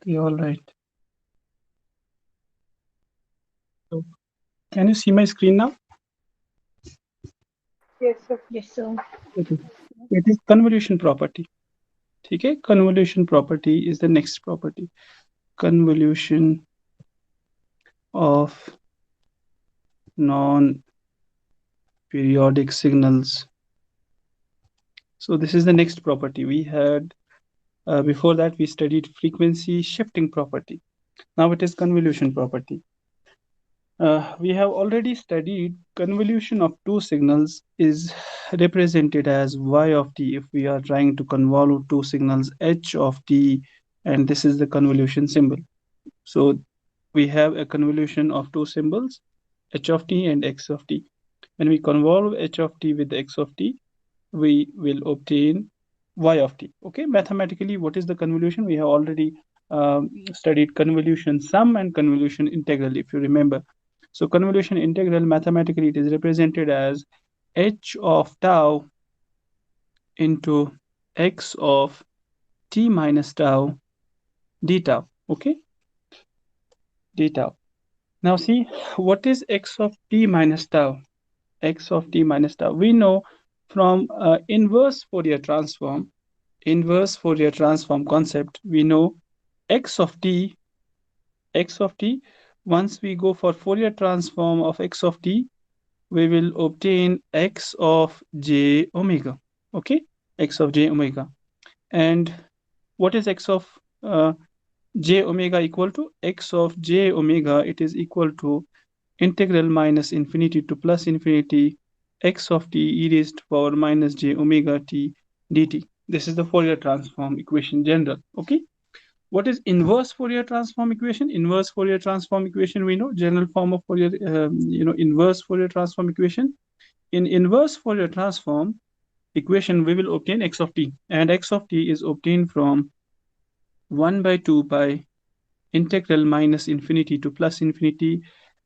Okay, all right. So can you see my screen now? Yes, sir. Yes, sir. Okay. It is convolution property. Okay, convolution property is the next property. Convolution of non-periodic signals. So this is the next property. We had before that we studied frequency shifting property. Now it is convolution property. We have already studied convolution of two signals is represented as y of t if we are trying to convolve two signals h of t, and this is the convolution symbol. So we have a convolution of two symbols h of t and x of t. When we convolve h of t with x of t, we will obtain y of t. Okay, mathematically, what is the convolution? We have already studied convolution sum and convolution integral, if you remember. So convolution integral, mathematically, it is represented as h of tau into x of t minus tau d tau. Okay, d tau. Now see, what is x of t minus tau? X of t minus tau. We know from inverse Fourier transform concept, we know x of t, once we go for Fourier transform of x of t, we will obtain x of j omega. Okay, x of j omega. And what is x of j omega equal to? X of j omega, it is equal to integral minus infinity to plus infinity x of t e raised to power minus j omega t dt. This is the Fourier transform equation general. Okay. What is inverse Fourier transform equation? Inverse Fourier transform equation, we know general form of Fourier, inverse Fourier transform equation. In inverse Fourier transform equation, we will obtain x of t, and x of t is obtained from 1 by 2 pi integral minus infinity to plus infinity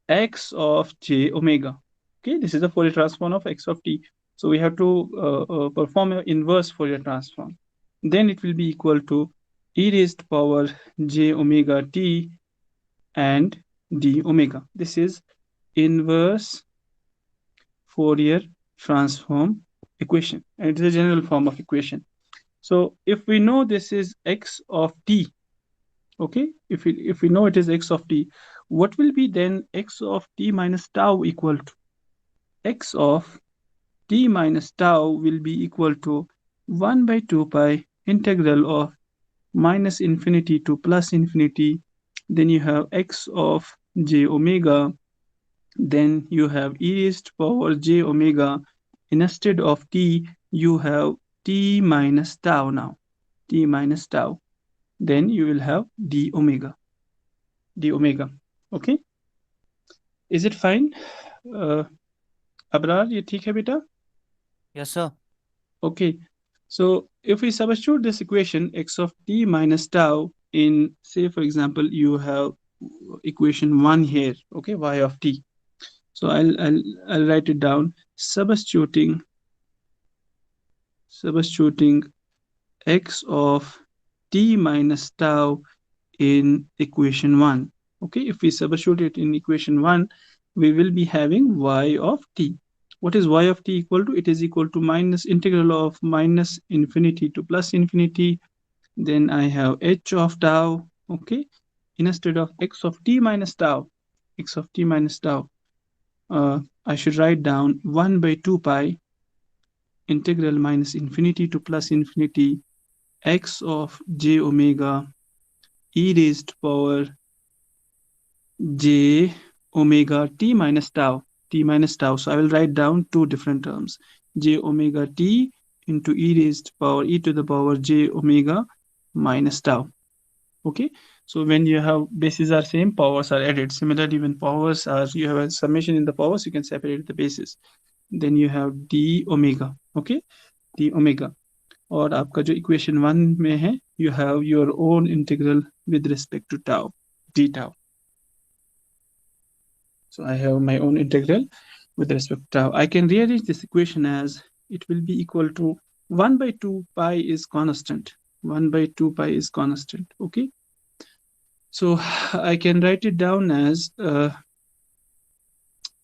x of j omega. Okay, this is the Fourier transform of x of t. So we have to perform an inverse Fourier transform. Then it will be equal to e raised to power j omega t and d omega. This is inverse Fourier transform equation, and it is a general form of equation. So if we know this is x of t, okay, if we know it is x of t, what will be then x of t minus tau equal to? X of t minus tau will be equal to 1 by 2 pi integral of minus infinity to plus infinity. Then you have x of j omega. Then you have e raised to power j omega. Instead of t, you have t minus tau now. T minus tau. Then you will have d omega. D omega. Okay. Is it fine? Abrar ये ठीक है बेटा? Yes, sir. Okay. So if we substitute this equation x of t minus tau in, say for example, you have equation 1 here, okay, y of t. So I'll write it down. Substituting x of t minus tau in equation 1. Okay, if we substitute it in equation 1, we will be having y of t. What is y of t equal to? It is equal to minus integral of minus infinity to plus infinity. Then I have h of tau. Okay, instead of x of t minus tau, I should write down 1 by 2 pi integral minus infinity to plus infinity x of j omega e raised to power j omega t minus tau. So I will write down two different terms, j omega t into e raised to power e to the power j omega minus tau. Okay, so when you have bases are same, powers are added. Similarly, when powers are, you have a summation in the powers, you can separate the bases. Then you have d omega. Okay, d omega. और आपका जो equation 1 में है, you have your own integral with respect to tau, d tau. So I have my own integral with respect to tau. I can rearrange this equation as it will be equal to 1 by 2 pi is constant. 1 by 2 pi is constant. Okay. So I can write it down as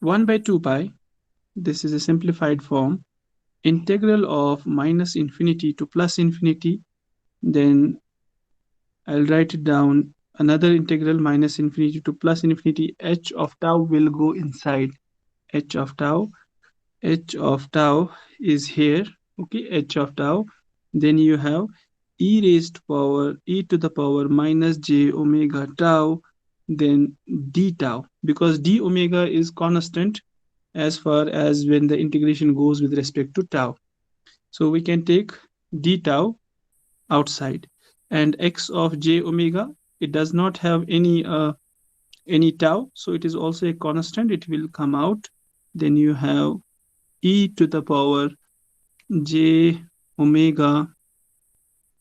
1 by 2 pi. This is a simplified form. Integral of minus infinity to plus infinity. Then I'll write it down. Another integral minus infinity to plus infinity. H of tau will go inside. H of tau. H of tau is here. Okay, H of tau. Then you have e to the power minus j omega tau, then d tau, because d omega is constant as far as when the integration goes with respect to tau. So we can take d tau outside, and x of j omega, it does not have any tau, so it is also a constant, it will come out. Then you have e to the power j omega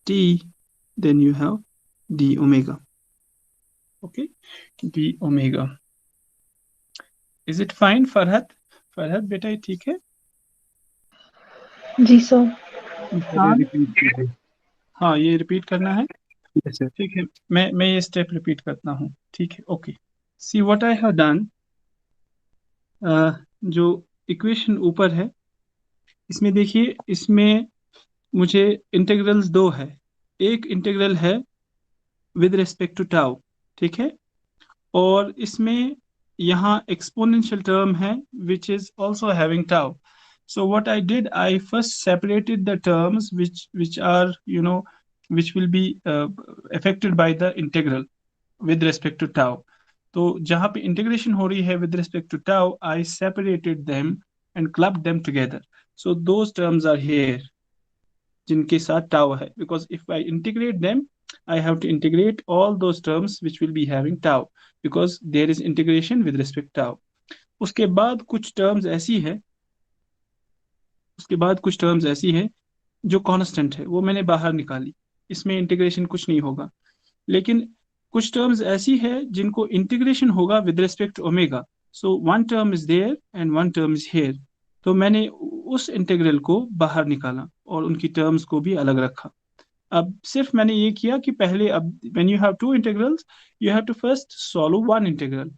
t, then you have d omega. Okay, d omega. Is it fine, Farhad? Farhad बेटा ये ठीक है? जी sir. हाँ repeat कीजिए। हाँ ये repeat करना है। Yes, sir. ठीक है, मैं ये स्टेप रिपीट करता हूँ। ठीक है, okay. See what I have done. जो इक्वेशन ऊपर है, इसमें देखिए, इसमें मुझे इंटीग्रल्स दो है। एक इंटीग्रल है विद रिस्पेक्ट टू टाउ, ठीक है, और इसमें यहाँ एक्सपोनेंशियल टर्म है which is also having tau. So what I did, I first separated the terms which are, which will be affected by the integral with respect to tau. तो जहाँ पे integration हो रही है with respect to tau, I separated them and clubbed them together. So those terms are here जिनके साथ tau है, because if I integrate them, I have to integrate all those terms which will be having tau, because there is integration with respect to tau. उसके बाद कुछ terms ऐसी है, उसके बाद कुछ टर्म्स ऐसी है जो कांस्टेंट है, वो मैंने बाहर निकाली, इसमें इंटीग्रेशन कुछ नहीं होगा। लेकिन कुछ टर्म्स ऐसी है जिनको इंटीग्रेशन होगा with respect to omega. So one term is there and one term is here, तो मैंने उस इंटीग्रल को बाहर निकाला और उनकी टर्म्स को भी अलग रखा। अब सिर्फ मैंने ये किया कि पहले, अब when you have two integrals, you have to first solve one integral,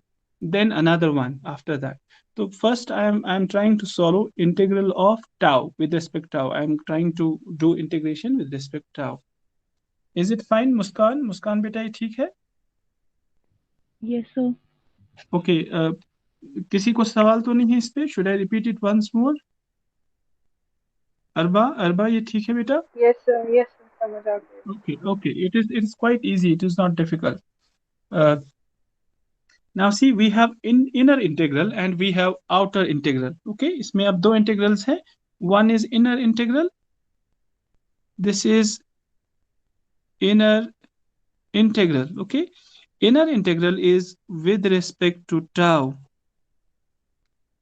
then another one after that. So first I am trying to solve integral of tau with respect to tau. I am trying to do integration with respect to tau. Is it fine, Muskan? Muskan बेटा ये ठीक है? Yes sir. Okay. किसी को सवाल तो नहीं है इस पे? Should I repeat it once more? अरबा, अरबा ये ठीक है बेटा? यस सर, समझ आ गया। Okay, okay. It is quite easy. It is not difficult. Uh, Now see, we have inner integral and we have outer integral. Okay, इसमें अब दो integrals हैं. One is inner integral. This is inner integral. Okay, inner integral is with respect to tau.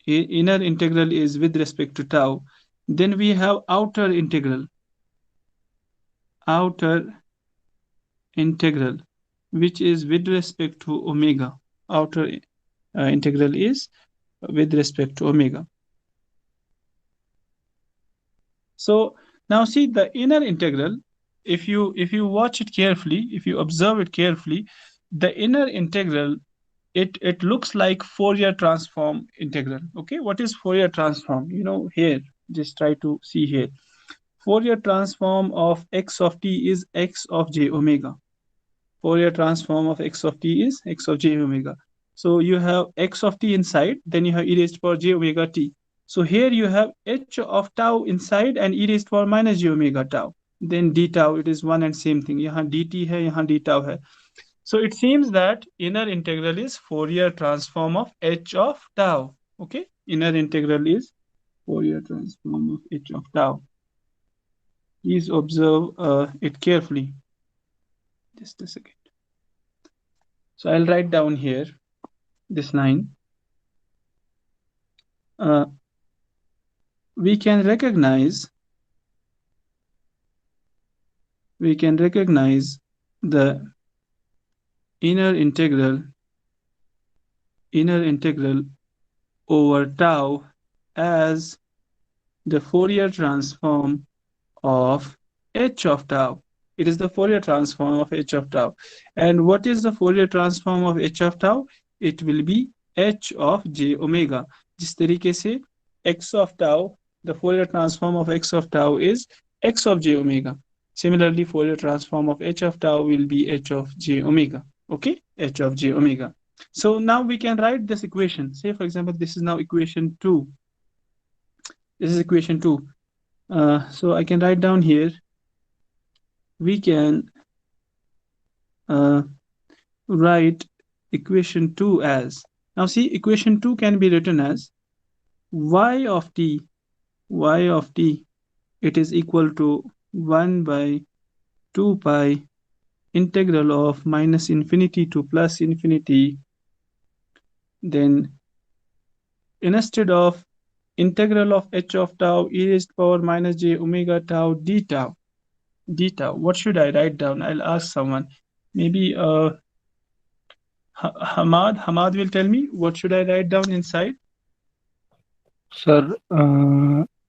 Inner integral is with respect to tau. Then we have outer integral. Outer integral, which is with respect to omega. Outer integral is with respect to omega. So now see the inner integral, if you watch it carefully, if you observe it carefully, the inner integral, it looks like Fourier transform integral. Okay, what is Fourier transform? Here, just try to see here. Fourier transform of x of t is x of j omega. Fourier transform of x of t is x of j omega. So you have x of t inside, then you have e raised to power j omega t. So here you have h of tau inside and e raised to power minus j omega tau. Then d tau, it is one and same thing. यहाँ dt है, यहाँ d tau है. So it seems that inner integral is Fourier transform of h of tau. Okay, inner integral is Fourier transform of h of tau. Please observe it carefully. Just a second. So I'll write down here this line. Uh, we can recognize the inner integral over tau as the Fourier transform of h of tau. It is the Fourier transform of h of tau. And what is the Fourier transform of h of tau? It will be h of j omega. जिस तरीके से x of tau, the Fourier transform of x of tau is x of j omega. Similarly, Fourier transform of h of tau will be h of j omega. Okay, h of j omega. So now we can write this equation. Say, for example, this is now equation 2. This is equation 2. So I can write down here. We can write equation 2 as, now see, equation 2 can be written as y of t, it is equal to 1 by 2 pi integral of minus infinity to plus infinity. Then instead of integral of h of tau e raised to power minus j omega tau d tau, what should I write down? I'll ask someone. Maybe Hamad will tell me what should I write down inside. Sir,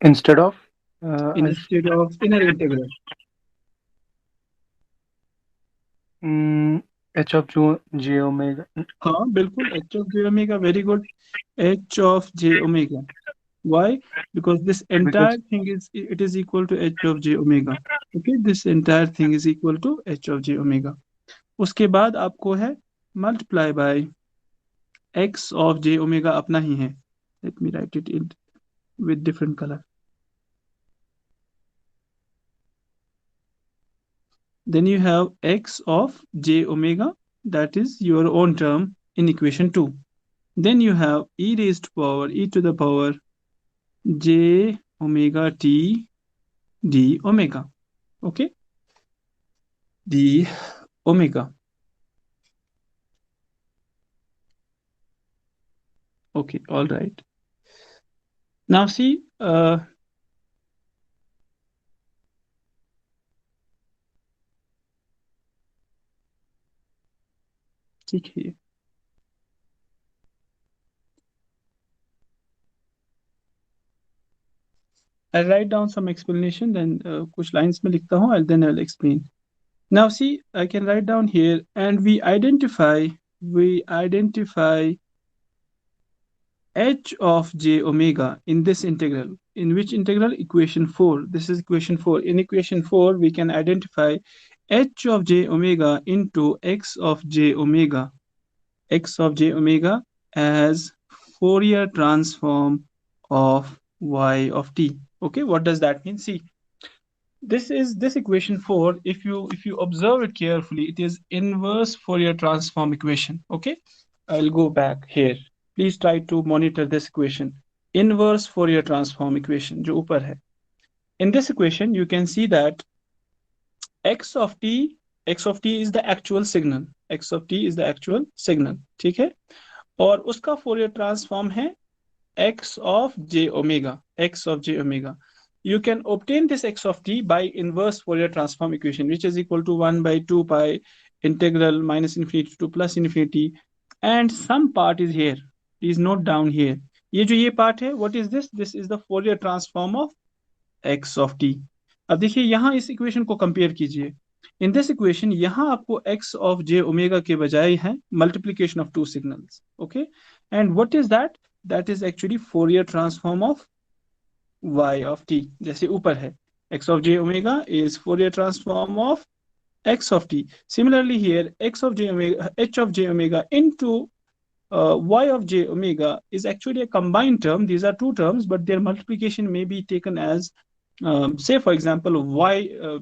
instead of Instead of inner integral. h of j omega. हाँ बिल्कुल, h of j omega, very good. H of j omega. Why? Because this entire thing is, it is equal to h of j omega. Okay, this entire thing is equal to h of j omega. उसके बाद आपको है multiply by x of j omega अपना ही है. Let me write it in with different color. Then you have x of j omega, that is your own term in equation 2. Then you have e raised to power e to the power j omega t d omega. Okay, d omega. Okay, all right. Now see, ठीक है ये. I'll write down some explanation, then कुछ lines में लिखता हूँ, then I'll explain. Now see, I can write down here, and we identify h of j omega in this integral. In which integral? Equation 4. This is equation 4. In equation 4, we can identify h of j omega into x of j omega as Fourier transform of y of t. Okay, what does that mean? See, this equation 4, if you observe it carefully, it is inverse Fourier transform equation. Okay, I'll go back here. Please try to monitor this equation. Inverse Fourier transform equation जो ऊपर है. In this equation, you can see that x of t is the actual signal. x of t is the actual signal. ठीक है? और उसका Fourier transform है x of j omega. You can obtain this x of t by inverse Fourier transform equation, which is equal to 1 by 2 pi integral minus infinity to plus infinity, and some part is here. Please note down here. ये जो ये part है, what is this? This is the Fourier transform of x of t. अब देखिए यहाँ इस equation को compare कीजिए. In this equation, यहाँ आपको x of j omega के बजाय है multiplication of two signals. Okay, and what is that? That is actually Fourier transform of y of t. जैसे ऊपर है, x of j omega is Fourier transform of x of t. Similarly here, h of j omega into y of j omega is actually a combined term. These are two terms, but their multiplication may be taken as, say for example,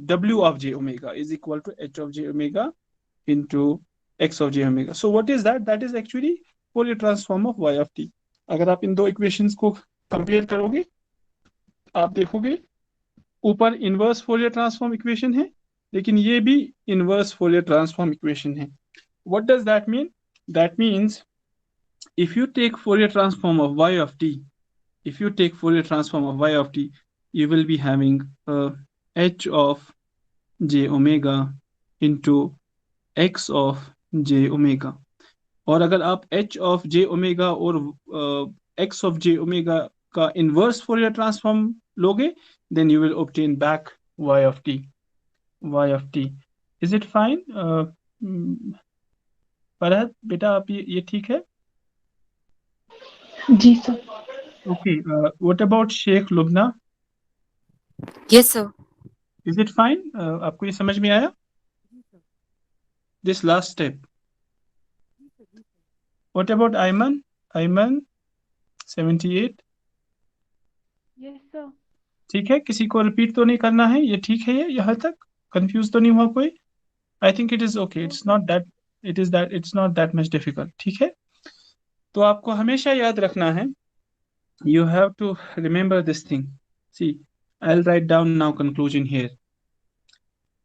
w of j omega is equal to h of j omega into x of j omega. So what is that? That is actually Fourier transform of y of t. अगर आप इन दो equations को compare करोगे, आप देखोगे ऊपर inverse Fourier transform equation है, लेकिन ये भी इनवर्स फोरियर ट्रांसफॉर्म इक्वेशन है. What does that mean? That means if you take Fourier transform of y of t, you will be having h of j omega into x of j omega. और अगर आप h of j omega और x of j omega का inverse Fourier transform लोगे, then you will obtain back y of t. y of t. Is it fine? Farhat बेटा आप ये ठीक है? जी sir. Okay. What about Sheikh Lubna? Yes, sir. Is it fine? आपको ये समझ में आया? This last step. What about Ayman? Ayman 78. Yes sir. ठीक है, किसी को रिपीट तो नहीं करना है, ये ठीक है? ये यहाँ तक कंफ्यूज तो नहीं हुआ कोई? I think it is okay, it's not that it's not that much difficult. ठीक है, तो आपको हमेशा याद रखना है, you have to remember this thing. See, I'll write down now conclusion here.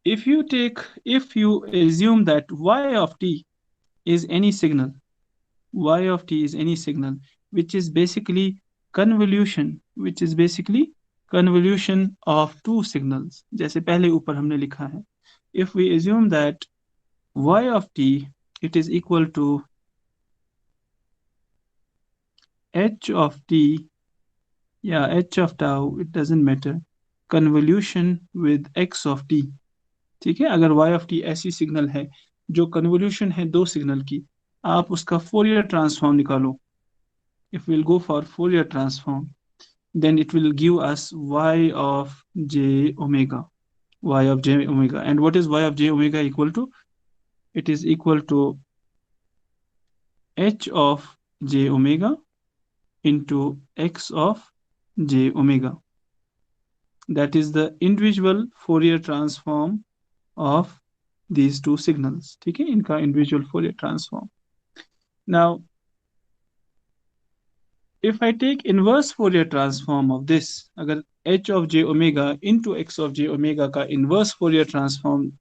If you assume that y of t is any signal, y of t is any signal which is basically convolution of two signals, जैसे पहले ऊपर हमने लिखा है, if we assume that y of t it is equal to h of t, yeah, h of tau, it doesn't matter, convolution with x of t. ठीक है, अगर y of t ऐसी सिग्नल है जो कन्वोल्यूशन है दो signal की, आप उसका फोरियर ट्रांसफॉर्म निकालो. If we'll go for Fourier transform, then it will give us y of j omega. Y of j omega. And what is y of j omega equal to? It is equal to h of j omega into x of j omega. That is the individual Fourier transform of these two signals. ठीक है, इनका individual Fourier transform. Now, if I take inverse Fourier transform of this, अगर h of j omega into x of j omega का inverse Fourier transform,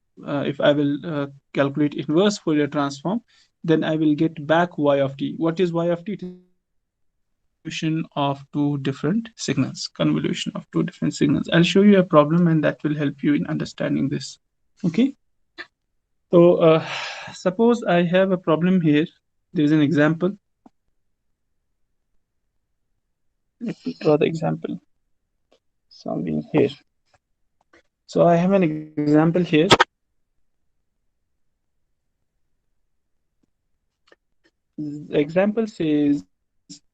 if I will calculate inverse Fourier transform, then I will get back y of t. What is y of t? It is convolution of two different signals. Convolution of two different signals. I'll show you a problem and that will help you in understanding this. Okay. So suppose I have a problem here. There is an example. Let me draw the example. Something here. So I have an example here. The example says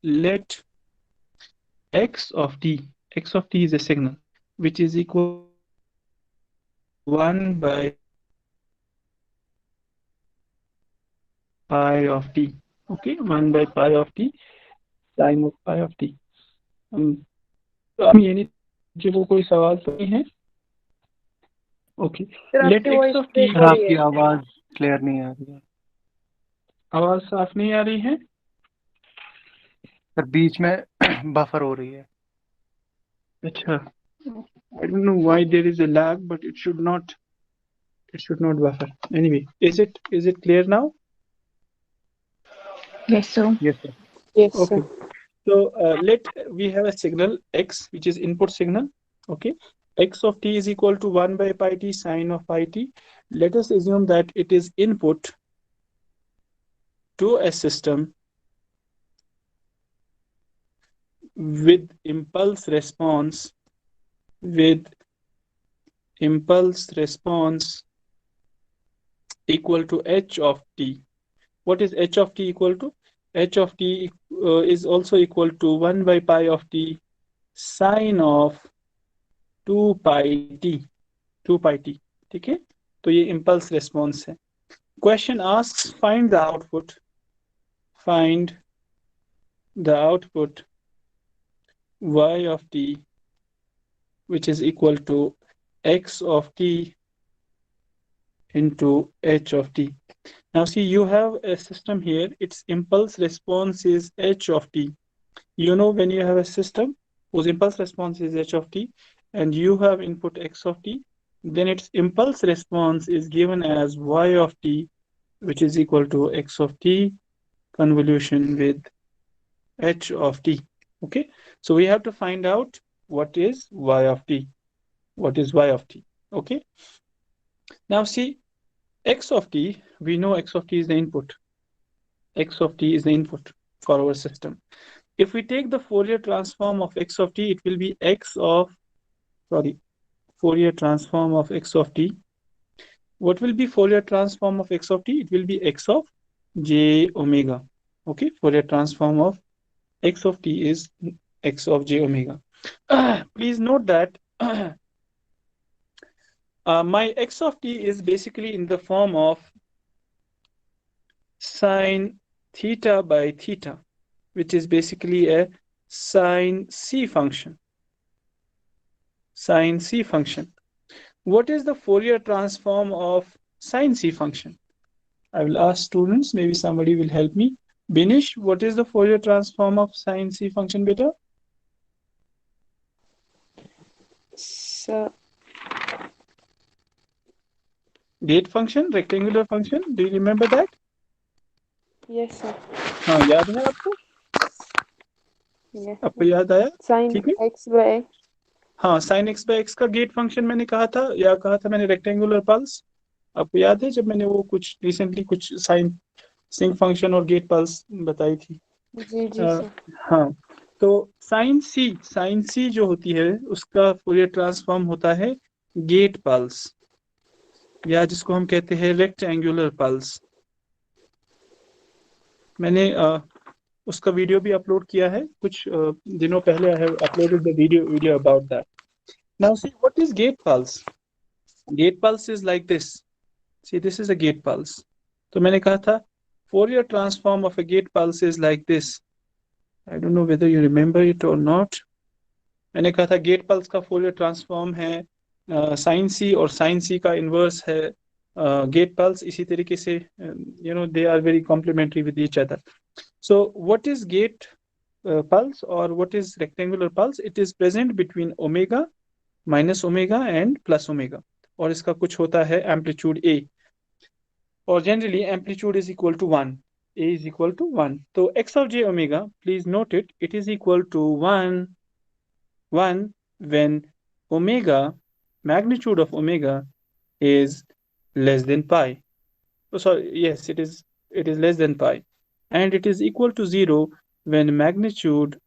let x of t is a signal which is equal to 1 by pi of t. Okay, 1 by pi of t sine of pi of t. तो हम ये नहीं, मुझे वो कोई सवाल तो नहीं है. Okay, let x of t. Sir आपकी आवाज क्लियर नहीं आ रही है. आवाज साफ नहीं आ रही है सर, बीच में बफर हो रही है. अच्छा, I don't know why there is a lag, but it should not buffer. Anyway, is it clear now? Yes sir. Yes sir. Yes Okay. So let we have a signal x which is input signal. Okay, x of t is equal to 1 by pi t sine of pi t. Let us assume that it is input to a system with impulse response equal to h of t. What is h of t equal to? H of t is also equal to 1 by pi of t sine of 2 pi t. ठीक है, तो ये impulse response है. Question asks find the output y of t which is equal to x of t into h of t. Now see, you have a system here, its impulse response is h of t. You know, when you have a system whose impulse response is h of t and you have input x of t, then its impulse response is given as y of t which is equal to x of t convolution with h of t. Okay, so we have to find out what is y of t. Okay, now see, x of t, we know x of t is the input. X of t is the input for our system. If we take the Fourier transform of x of t, it will be Fourier transform of x of t what will be Fourier transform of x of t? It will be x of j omega. Okay, Fourier transform of x of t is x of j omega. Please note that my x of t is basically in the form of sine theta by theta, which is basically a sine c function. Sine c function. What is the Fourier transform of sine c function? I will ask students, maybe somebody will help me. Binish, what is the Fourier transform of sine c function, beta? So, Gate function, rectangular function, do you remember that? yes, sir. हाँ, याद है आपको? Yes, आपको याद आया? Sin ठीक है? x by x. हाँ, sin x by x का गेट फंक्शन मैंने कहा था, या कहा था मैंने रेक्टेंगुलर पल्स। आपको याद है जब मैंने वो कुछ रिसेंटली कुछ साइन सिंक फंक्शन और गेट पल्स बताई थी? जी सर. हाँ, तो साइन सी जो होती है उसका फूरियर ट्रांसफॉर्म होता है गेट पल्स, या जिसको हम कहते हैं रेक्टेंगुलर पल्स। मैंने उसका वीडियो भी अपलोड किया है कुछ दिनों पहले। I have uploaded the video about that. Now see what is gate pulse. Gate pulse is like this. See this is a gate pulse. तो मैंने कहा था Fourier transform of a gate pulse is like this. I don't know whether you remember it or not. मैंने कहा था gate pulse का Fourier transform है sign सी, और साइन सी का इनवर्स है गेट पल्स। इसी तरीके से you know they are very complementary with each other. So what is gate pulse or what is rectangular pulse? It is present between omega, minus omega and plus omega, और इसका कुछ होता है amplitude a, और generally amplitude is equal to 1. A is equal to 1. So x of j omega, please note it, it is equal to 1 when omega, magnitude of omega is less than pi. Oh, sorry, yes, it is less than pi, and it is equal to 0 when magnitude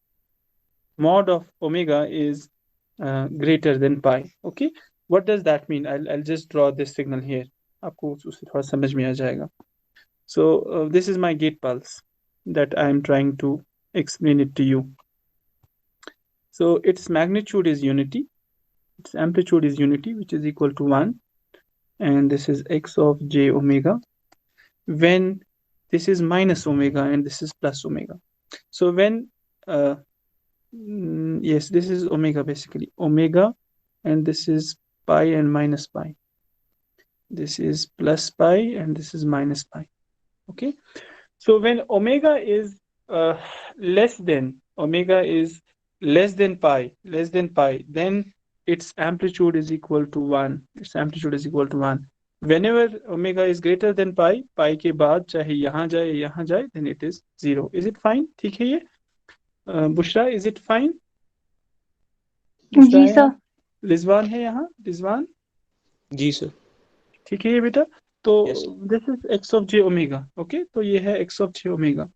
mod of omega is greater than pi. Okay, what does that mean? I'll just draw this signal here, आपको उससे थोड़ा समझ में आ जाएगा. So this is my gate pulse that I am trying to explain it to you. So its magnitude is unity, its amplitude is unity, which is equal to 1, and this is x of j omega when this is minus omega and this is plus omega. So when yes, this is omega, basically omega, and this is pi and minus pi. This is plus pi and this is minus pi. Okay, so when omega is less than pi, then its amplitude is equal to 1. Its amplitude is equal to 1. Whenever omega is greater than pi, pi के बाद चाहे यहाँ जाए, then it is 0. Is it fine? ठीक है ये? Bushra, is it fine? जी sir. Rizwan है यहाँ? रिजवान? जी सर. ठीक है ये बेटा? तो Yes. this is x of j omega. Okay, तो ये है x of j omega.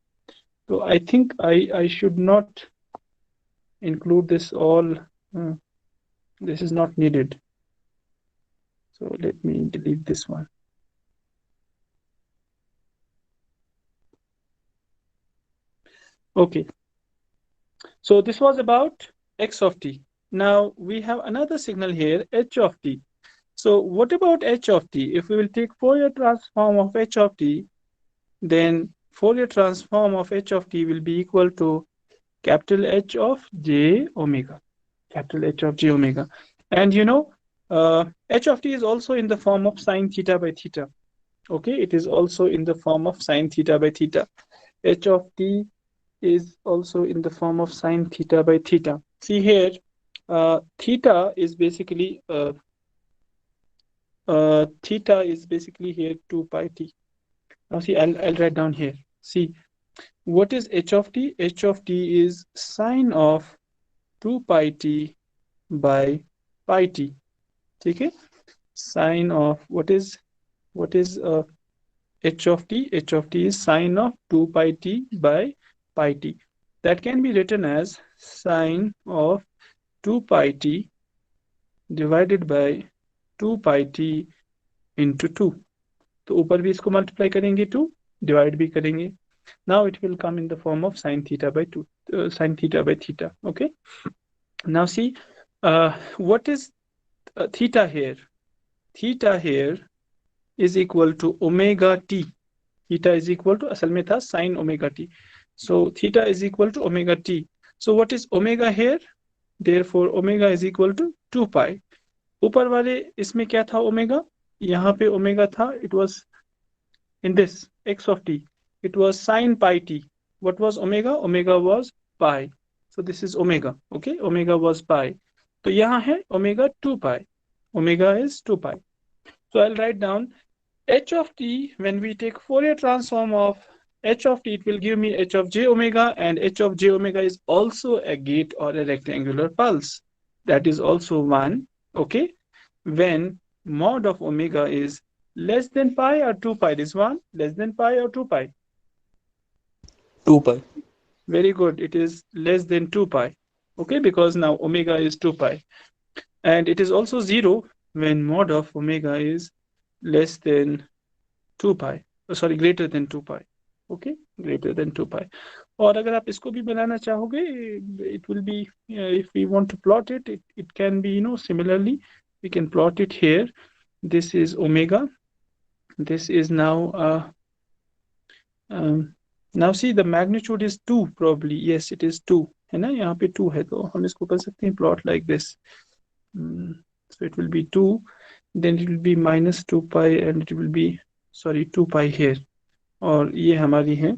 So I think I should not include this all. This is not needed. So let me delete this one. Okay. So this was about x of t. Now we have another signal here, h of t. So what about h of t? If we will take Fourier transform of h of t, then Fourier transform of h of t will be equal to capital H of j omega. Capital H of j omega. And you know, h of t is also in the form of sine theta by theta. Okay, it is also in the form of sine theta by theta. H of t is also in the form of sine theta by theta. See here, theta is basically here 2 pi t. Now see, I'll write down here. See, what is h of t? H of t is sine of 2 pi t by pi t. Okay, sine of what is h of t? H of t is sine of 2 pi t by pi t. That can be written as sine of 2 pi t divided by 2 pi t into 2. तो ऊपर भी इसको multiply करेंगे 2, divide भी करेंगे. Now it will come in the form of sin theta by 2, sin theta by theta. Okay. Now see, what is theta here? Theta here is equal to omega t. Theta is equal to, असल में था sin omega t. So theta is equal to omega t. So what is omega here? Therefore omega is equal to 2 pi. ऊपर वाले इसमें क्या था omega? यहाँ पे ओमेगा था, it was in this x of t, it was sin pi t. What was omega? Omega was pi. So this is omega. Okay, omega was pi. तो यहाँ है omega 2 pi. Omega is 2 pi. So I'll write down h of t. When we take Fourier transform of h of t, it will give me h of j omega, and h of j omega is also a gate or a rectangular pulse. That is also 1. Okay, when mod of omega is less than pi or 2 pi. This one less than pi or 2 pi? 2 pi. Very good. It is less than 2 pi. Okay, because now omega is 2 pi. And it is also 0 when mod of omega is less than 2 pi. Sorry, greater than 2 pi. Okay, greater than 2 pi. और अगर आप इसको भी बनाना चाहोगे, it will be, if we want to plot it, it can be, similarly, we can plot it here. This is omega. This is now, now see the magnitude is 2 probably. Yes, it is 2. है ना, यहाँ पे 2 है, तो हम इसको कर सकते हैं plot like this. So it will be 2, then it will be minus 2 pi, and it will be, sorry, 2 pi here. और ये हमारी है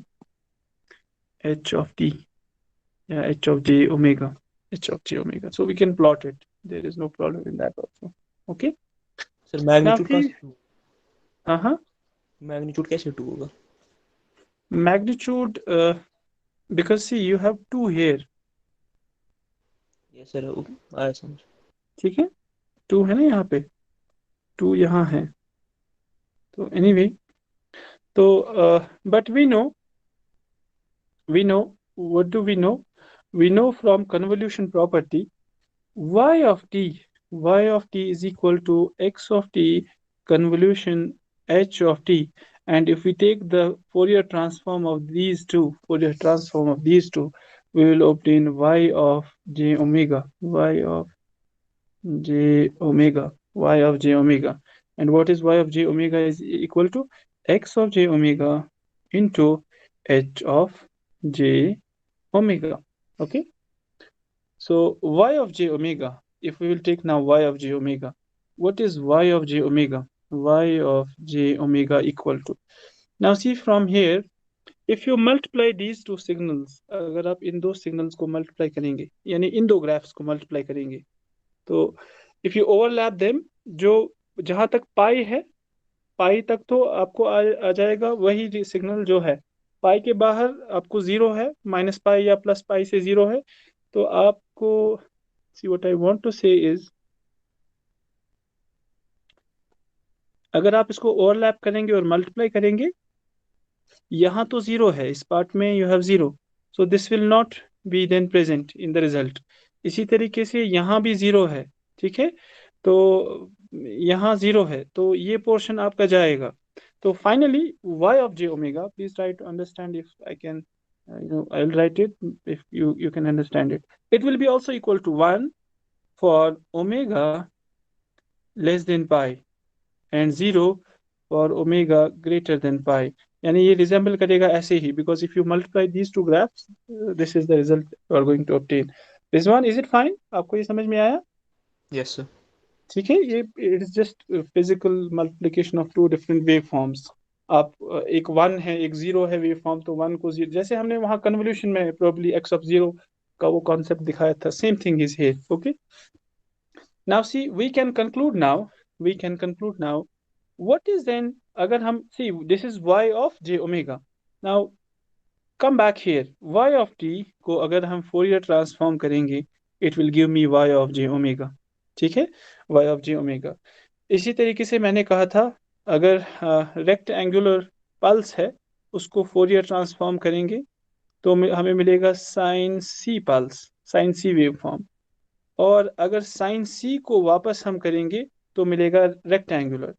h of t, yeah, h of j omega, h of j omega. So we can plot it. There is no problem in that also. Okay. Sir magnitude का हाँ, magnitude कैसे 2 होगा? magnitude, because see you have 2 here. Yes sir, आया समझ. ठीक है, 2 है ना यहाँ पे, 2 यहाँ है. तो anyway, तो but we know, what do we know? We know from convolution property y of t is equal to x of t convolution h of t. And if we take the Fourier transform of these two, we will obtain y of j omega. And what is y of j omega? Is equal to x of j omega into h of j omega. Okay. So y of j omega, if we will take now y of j omega, what is y of j omega? Y of j omega equal to, now see from here, if you multiply these two signals, अगर आप इन दो signals को multiply करेंगे, यानी इन दो graphs को multiply करेंगे, तो if you overlap them, जो जहां तक पाई है, पाई तक तो आपको आ जाएगा वही सिग्नल जो है. पाई के बाहर आपको 0 है, माइनस पाई या प्लस पाई से 0 है. तो आपको, see what I want to say is, अगर आप इसको ओवरलैप करेंगे और मल्टीप्लाई करेंगे, यहाँ तो 0 है, इस पार्ट में you have 0, so this will not be then present in the result. इसी तरीके से यहाँ भी 0 है. ठीक है, तो यहाँ 0 है, तो ये पोर्शन आपका जाएगा. तो finally y of j omega, please try to understand if I can, I'll write it if you can understand it. It will be also equal to 1 for omega less than pi and 0 for omega greater than pi. यानी ये resemble करेगा ऐसे ही, because if you multiply these two graphs, this is the result you are going to obtain. This one, is it fine? आपको ये समझ में आया? Yes sir. ठीक है, ये it is just physical multiplication of two different waveforms. आप एक 1 है, एक 0 है waveform, तो 1 को 0, जैसे हमने वहाँ convolution में probably x of 0 का वो concept दिखाया था, same thing is here. Okay. Now see, we can conclude now. What is then, अगर हम, see, this is y of j omega. Now come back here, y of t को अगर हम Fourier transform करेंगे, it will give me y of j omega. ठीक है, y of j omega. इसी तरीके से मैंने कहा था, अगर रेक्टेंगुलर पल्स है, उसको Fourier ट्रांसफॉर्म करेंगे तो हमें मिलेगा साइन सी पल्स, साइन सी वेव फॉर्म. और अगर साइन सी को वापस हम करेंगे तो मिलेगा rectangular.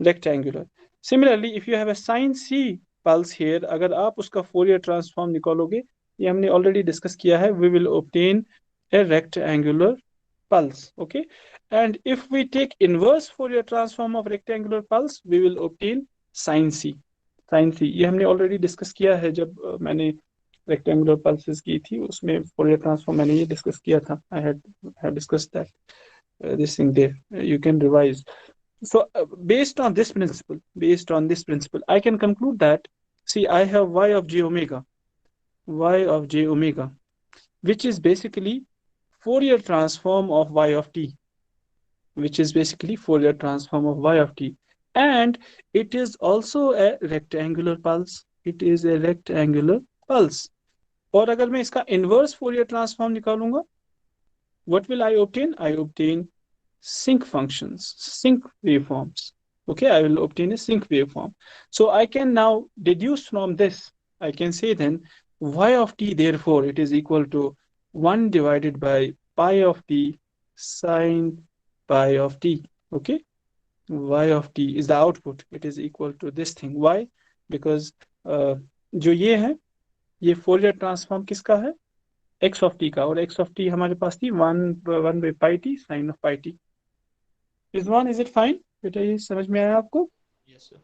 rectangular. Similarly, if you have a sin c pulse here, अगर आप उसका Fourier transform निकालोगे, ये हमने already discuss किया है, we will obtain a rectangular pulse. Okay, and if we take inverse Fourier transform of rectangular pulse, we will obtain sin c. sin c ये हमने already discuss किया है जब मैंने rectangular pulses की थी, उसमें Fourier transform मैंने ये discuss किया था. I had discussed that this thing there. You can revise. So based on this principle, I can conclude that, see, I have y of j omega, which is basically Fourier transform of y of t, and it is also a rectangular pulse. और अगर मैं इसका inverse Fourier transform निकालूंगा, what will I obtain? I obtain sinc functions, sinc waveforms. Okay, I will obtain a sinc waveform. So I can now deduce from this, I can say then y of t, therefore it is equal to 1 divided by pi of t sine pi of t. Okay, y of t is the output. It is equal to this thing. Why? Because जो ये है, ये Fourier transform किसका है? x of t का, और x of t हमारे पास थी 1 by pi t sine of pi t. Is it fine? बेटा ये समझ में आया आपको? Yes, sir.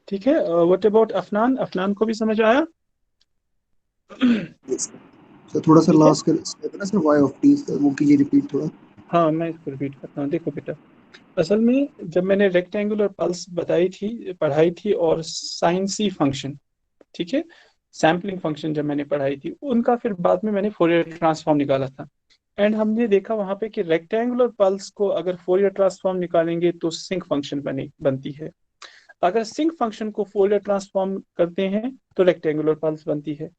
ठीक है. What about अफनान को भी समझ आया? Yes, sir. थोड़ा सा लास्ट कर स्टेप है ना sir, y of t, sir वो कीजिए रिपीट थोड़ा. हाँ, मैं इसको रिपीट करता हूँ. देखो बेटा, असल में जब मैंने रेक्टेंगुलर पल्स पढ़ाई थी और साइन सी फंक्शन, ठीक है, सैम्पलिंग फंक्शन जब मैंने पढ़ाई थी, उनका फिर बाद में मैंने फोरियर ट्रांसफॉर्म निकाला था. एंड हमने देखा वहां पे कि रेक्टेंगुलर पल्स को अगर फोरियर ट्रांसफॉर्म निकालेंगे तो सिंक फंक्शन बनती है. अगर सिंक फंक्शन को फोरियर ट्रांसफॉर्म करते हैं तो रेक्टेंगुलर पल्स बनती है.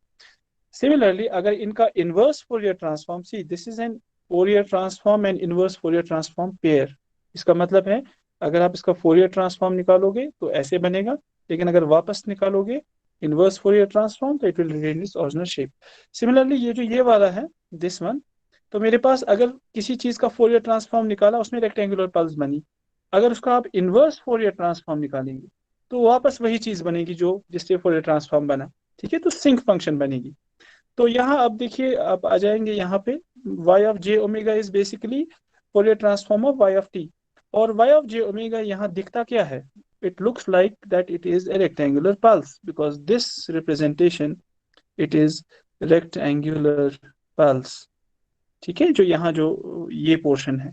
सिमिलरली अगर इनका inverse Fourier transform, C this is an Fourier transform and inverse Fourier transform pair. इसका मतलब है अगर आप इसका फोरियर ट्रांसफॉर्म निकालोगे तो ऐसे बनेगा, लेकिन अगर वापस निकालोगे इनवर्स फोरियर ट्रांसफॉर्म तो it will retain its original shape. Similarly ये जो ये वाला है, दिस वन, तो मेरे पास अगर किसी चीज का फोरियर ट्रांसफॉर्म निकाला, उसमें रेक्टेंगुलर पल्स बनी, अगर उसका आप इनवर्स फोरियर ट्रांसफॉर्म निकालेंगे तो वापस वही चीज बनेगी जो जिससे फोरियर ट्रांसफॉर्म बना. ठीक है, तो सिंक फंक्शन बनेगी. तो यहाँ अब देखिए, आप आ जाएंगे यहाँ पे, y of j omega is basically Fourier transform of y of t, और y of j ओमेगा यहाँ दिखता क्या है? It looks like that it is a rectangular pulse because this representation, it is rectangular pulse. ठीक है, जो यहाँ जो ये पोर्शन है,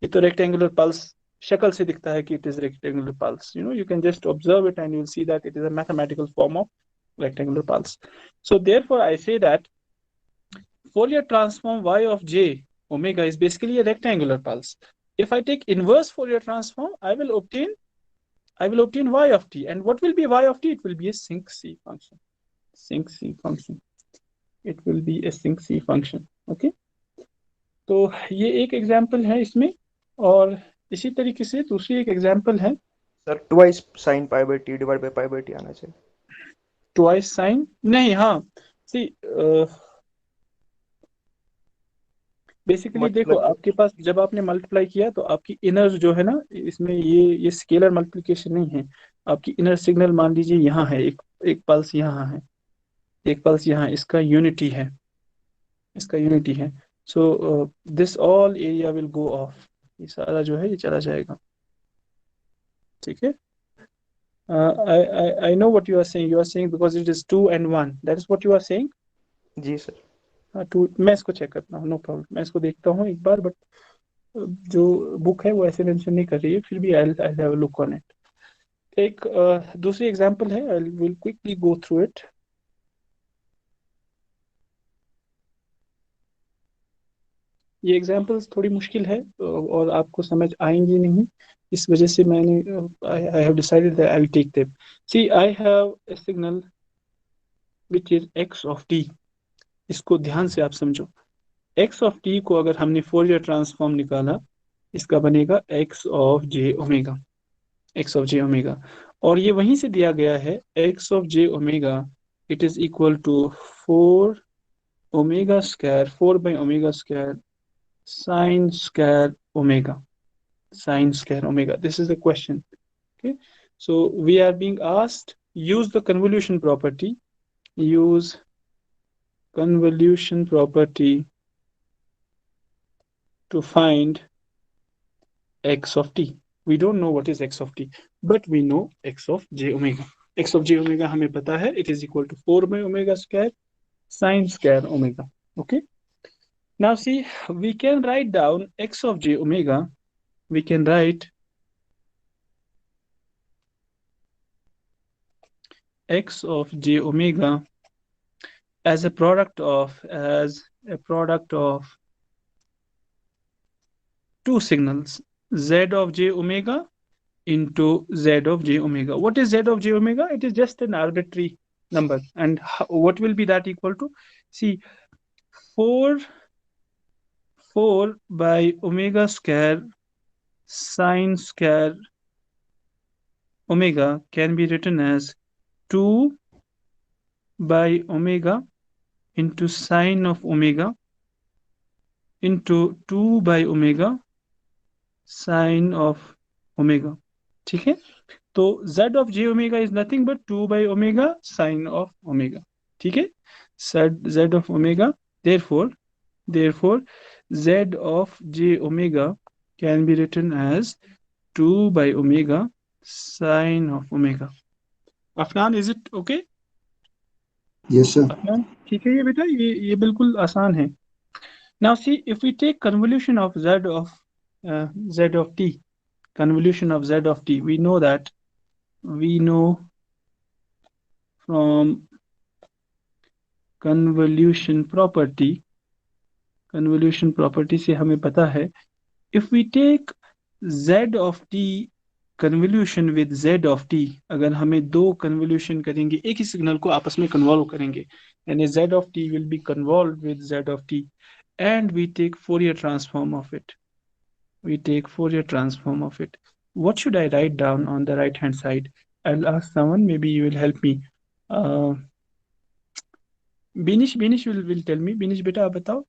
ये तो रेक्टेंगुलर पल्स शक्ल से दिखता है कि it is rectangular pulse. You can just observe it and you will see that it is a mathematical form of rectangular pulse. So therefore I say that Fourier transform y of j omega is basically a rectangular pulse. If I take inverse Fourier transform, I will obtain y of t, and what will be y of t? It will be a sinc c function. It will be a sinc c function. Okay, तो ये एक example है इसमें, और इसी तरीके से दूसरी एक एग्जाम्पल है. Sir twice sine pi by T divide by pi by T आना चाहिए. ट्वाइस साइन नहीं, हाँ, सी बेसिकली देखो, आपके पास जब आपने मल्टीप्लाई किया तो आपकी इनर जो है ना, इसमें ये स्केलर मल्टीप्लिकेशन नहीं है. आपकी इनर सिग्नल मान लीजिए यहाँ है, एक पल्स यहाँ है, एक पल्स यहाँ, इसका यूनिटी है. So this all area will go of. ये सारा जो है ये चला जाएगा. ठीक है. I know what you are saying. You are saying because it is 2 and 1. That is what you are saying. जी सर. हाँ, 2. मैं इसको चेक करता हूँ, नो प्रॉब्लम. मैं इसको देखता हूँ एक बार, बट जो बुक है वो ऐसे मेंशन नहीं कर रही है, फिर भी I'll have a look on it. एक दूसरी एग्जांपल है, I will quickly go through it. ये एग्जांपल्स थोड़ी मुश्किल है और आपको समझ आएंगी नहीं, इस वजह से मैंने I have decided that I will take them. See, I have a signal which is x of t. इसको ध्यान से आप समझो. x of t को अगर हमने फोरियर ट्रांसफॉर्म निकाला, इसका बनेगा x of j ओमेगा, और ये वहीं से दिया गया है x of j omega, it is equal to 4 omega square, 4 by omega square sine square omega. This is the question. Okay, so we are being asked use the convolution property. Use convolution property to find x of t. We don't know what is x of t, but we know x of j omega. X of j omega हमें पता है, it is equal to 4 by omega square sine square omega. Okay. Now see, we can write down x of j omega. We can write x of j omega as a product of two signals, z of j omega into z of j omega. What is z of j omega? It is just an arbitrary number. And what will be that equal to? See, 4 by omega square sine square omega can be written as 2 by omega into sine of omega into 2 by omega sine of omega. ठीक है, तो z of j omega is nothing but 2 by omega sine of omega. ठीक है, z of omega, therefore z of j omega can be written as 2 by omega sine of omega. Afnan, is it okay? Yes, sir. Afnan, ठीक है ये बेटा, ये बिल्कुल आसान है. Now see, if we take convolution of z of t, convolution of z of t, we know from convolution property से हमें पता है, if we take z of t convolution with z of t, अगर हमें दो convolution करेंगे, एक ही signal को आपस में convolve करेंगे, यानी z of t will be convolved with z of t, and we take Fourier transform of it. What should I write down on the right hand side? I'll ask someone, maybe you will help me. Binish will tell me. Binish बेटा आप बताओ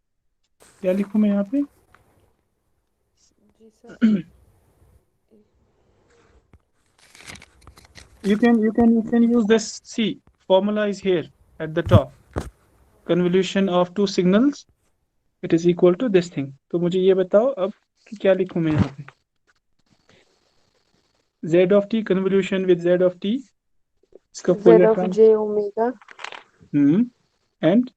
क्या लिखूं मैं यहाँ पे? जी sir. You can use this. See, formula is here at the top. Convolution of two signals, it is equal to this thing. तो मुझे ये बताओ अब कि क्या लिखूं मैं यहाँ पे? Z of t convolution with z of t. इसका Z Fourier of j omega and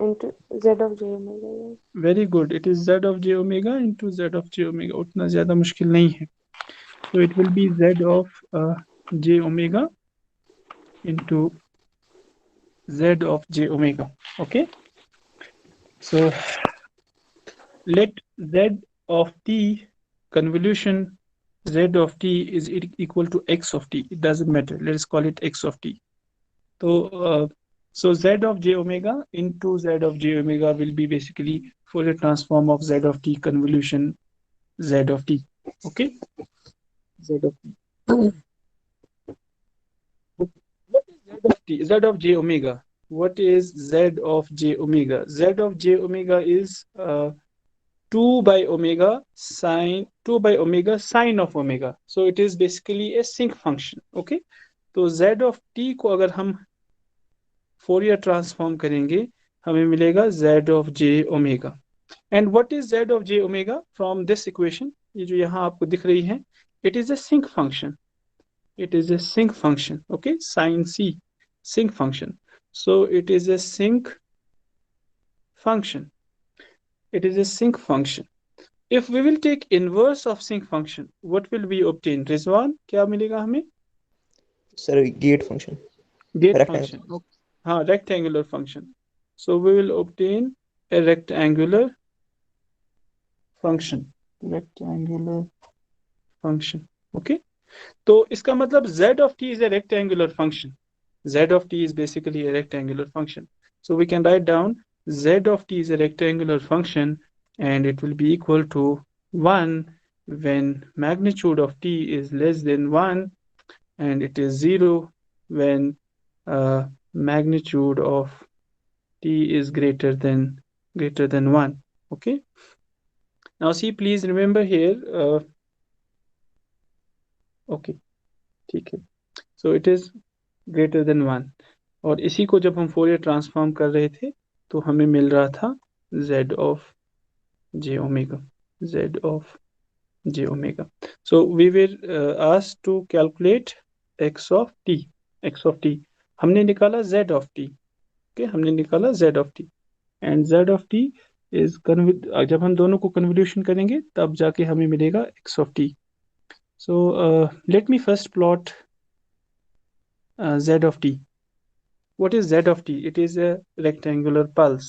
into Z of j omega. Yes. very good. It is z of j omega into z of j omega. उतना ज़्यादा मुश्किल नहीं है. So it will be z of j omega into z of j omega. Okay. So let z of t convolution z of t is equal to x of t. It doesn't matter. Let's call it x of t. So z of j omega into z of j omega will be basically Fourier transform of z of t convolution z of t. Okay. Z of t. What is z of t? Z of j omega. What is z of j omega? Z of j omega is 2 by omega sine of omega. So it is basically a sinc function. Okay. तो z of t को अगर हम Fourier transform करेंगे, हमें मिलेगा z of j omega. And what is z of j omega from this equation? ये जो यहाँ आपको दिख रही है, it is a sinc function. Okay, sin c, sinc function. So it is a sinc function. If we will take inverse of sinc function, what will we obtain? Rizwan, क्या मिलेगा हमें? Sir, gate function. Gate Rectangle. function. Okay. हाँ, rectangular function. So we will obtain a rectangular function. Okay. तो इसका मतलब z of t is a rectangular function. Z of t is basically a rectangular function. So we can write down z of t is a rectangular function, and it will be equal to 1 when magnitude of t is less than 1, and it is 0 when magnitude of t is greater than 1. Okay. Now see, please remember here, okay, ठीक है। So it is greater than 1, और इसी को जब हम Fourier transform कर रहे थे तो हमें मिल रहा था z of j omega, z of j omega. So we will asked to calculate x of t, x of t हमने निकाला z ऑफ t, ओके, हमने निकाला z of t, and z of t is जब हम दोनों को convolution करेंगे तब जाके हमें मिलेगा x of t। So let me first plot z of t. What is z of t? It is a rectangular pulse.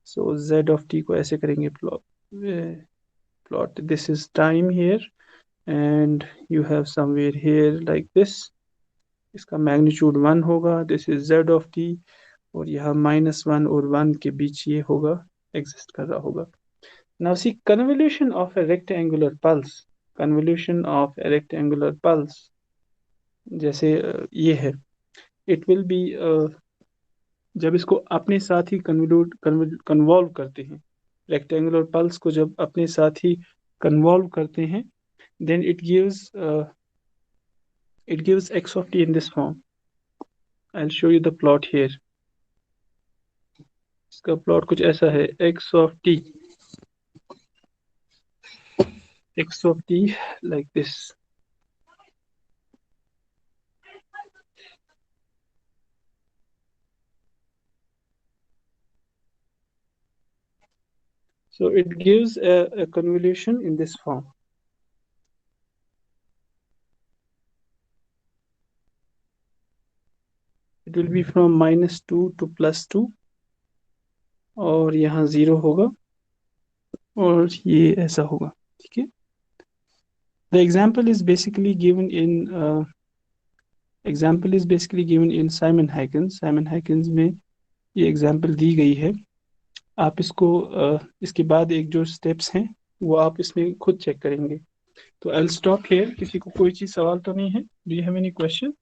So z of t को ऐसे करेंगे plot. This is time here, and you have somewhere here like this. इसका magnitude 1 होगा. This is z of t, और यहाँ -1 और 1 के बीच ये होगा, exist कर रहा होगा. Now see convolution of a rectangular pulse. Convolution of a rectangular pulse जैसे ये है, it will be जब इसको अपने साथ ही कन्वॉल्व करते हैं, रेक्टेंगुलर पल्स को जब अपने साथ ही कन्वॉल्व करते हैं, then it gives x of t in this form. I'll show you the plot here. इसका प्लॉट कुछ ऐसा है, x of t like this. So it gives a convolution in this form. It will be from -2 to +2, और यहाँ 0 होगा, और ये ऐसा होगा, ठीक है। The example is basically given in Simon Huygens. Simon Huygens में ये एग्जाम्पल दी गई है। आप इसको इसके बाद एक जो स्टेप्स हैं वो आप इसमें खुद चेक करेंगे। तो I'll stop here. किसी को कोई चीज सवाल तो नहीं है? Do you have any question?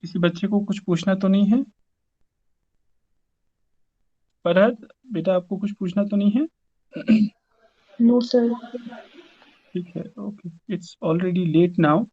किसी बच्चे को कुछ पूछना तो नहीं है? फरहद बेटा, आपको कुछ पूछना तो नहीं है? No, sir. ठीक है, okay. It's already late now.